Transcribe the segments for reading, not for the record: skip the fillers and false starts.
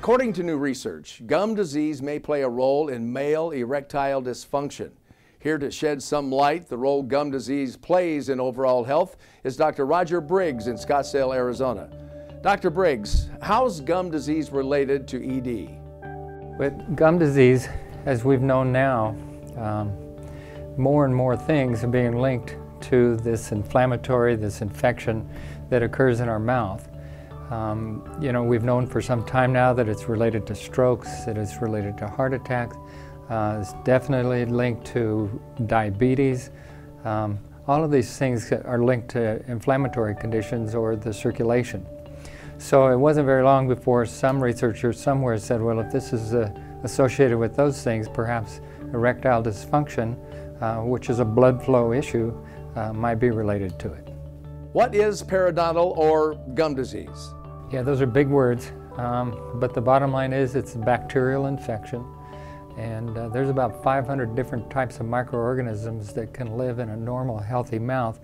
According to new research, gum disease may play a role in male erectile dysfunction. Here to shed some light the role gum disease plays in overall health is Dr. Roger Briggs in Scottsdale, Arizona. Dr. Briggs, how's gum disease related to ED? With gum disease, as we've known now, more and more things are being linked to this inflammatory, this infection that occurs in our mouth. We've known for some time now that it's related to strokes, that it's related to heart attacks, it's definitely linked to diabetes. All of these things are linked to inflammatory conditions or the circulation. So it wasn't very long before some researchers somewhere said, well, if this is associated with those things, perhaps erectile dysfunction, which is a blood flow issue, might be related to it. What is periodontal or gum disease? Yeah, those are big words, but the bottom line is it's a bacterial infection, and there's about 500 different types of microorganisms that can live in a normal, healthy mouth.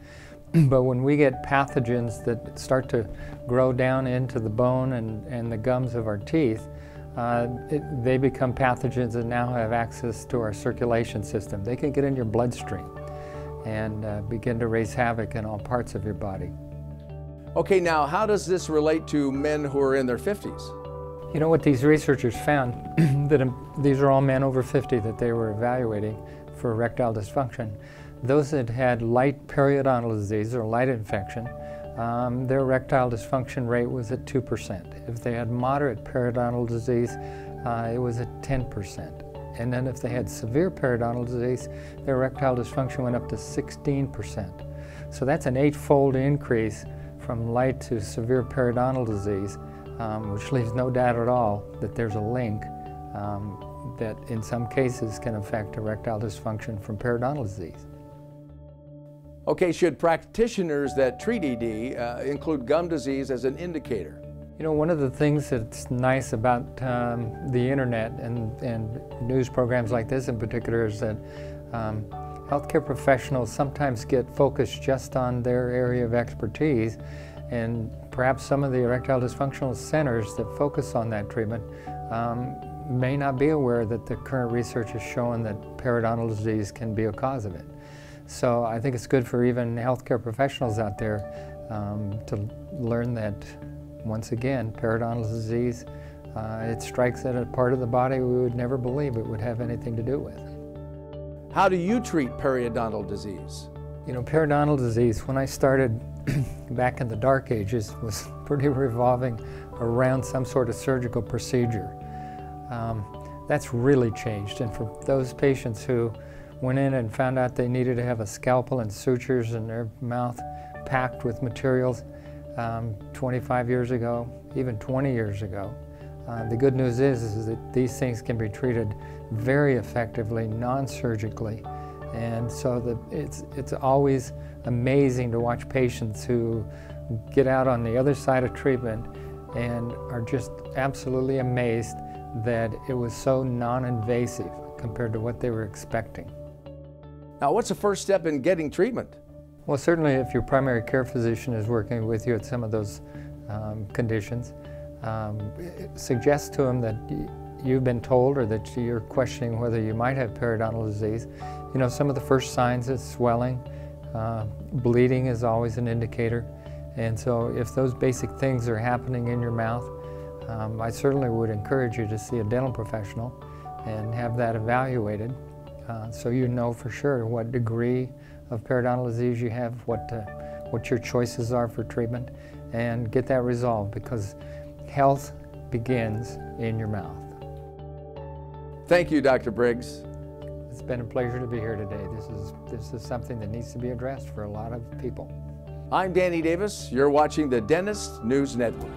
But when we get pathogens that start to grow down into the bone and the gums of our teeth, they become pathogens that now have access to our circulation system. They can get in your bloodstream and begin to raise havoc in all parts of your body. Okay, now how does this relate to men who are in their 50s? You know what these researchers found, that these are all men over 50 that they were evaluating for erectile dysfunction. Those that had light periodontal disease or light infection, their erectile dysfunction rate was at 2%. If they had moderate periodontal disease, it was at 10%. And then if they had severe periodontal disease, their erectile dysfunction went up to 16%. So that's an 8-fold increase from light to severe periodontal disease, which leaves no doubt at all that there's a link that in some cases can affect erectile dysfunction from periodontal disease. Okay, should practitioners that treat ED include gum disease as an indicator? You know, one of the things that's nice about the internet and news programs like this in particular is that healthcare professionals sometimes get focused just on their area of expertise, and perhaps some of the erectile dysfunctional centers that focus on that treatment may not be aware that the current research has shown that periodontal disease can be a cause of it. So I think it's good for even healthcare professionals out there to learn that, once again, periodontal disease, it strikes at a part of the body we would never believe it would have anything to do with. How do you treat periodontal disease? You know, periodontal disease, when I started back in the dark ages, was pretty revolving around some sort of surgical procedure. That's really changed, and for those patients who went in and found out they needed to have a scalpel and sutures in their mouth packed with materials 25 years ago, even 20 years ago. The good news is that these things can be treated very effectively, non-surgically, and so it's always amazing to watch patients who get out on the other side of treatment and are just absolutely amazed that it was so non-invasive compared to what they were expecting. Now, what's the first step in getting treatment? Well, certainly if your primary care physician is working with you at some of those conditions, suggest to them that you've been told or that you're questioning whether you might have periodontal disease. You know, some of the first signs is swelling, bleeding is always an indicator, and so if those basic things are happening in your mouth, I certainly would encourage you to see a dental professional and have that evaluated. So you know for sure what degree of periodontal disease you have, what your choices are for treatment, and get that resolved, because health begins in your mouth. Thank you, Dr. Briggs. It's been a pleasure to be here today. This is something that needs to be addressed for a lot of people. I'm Danny Davis. You're watching the Dentist News Network.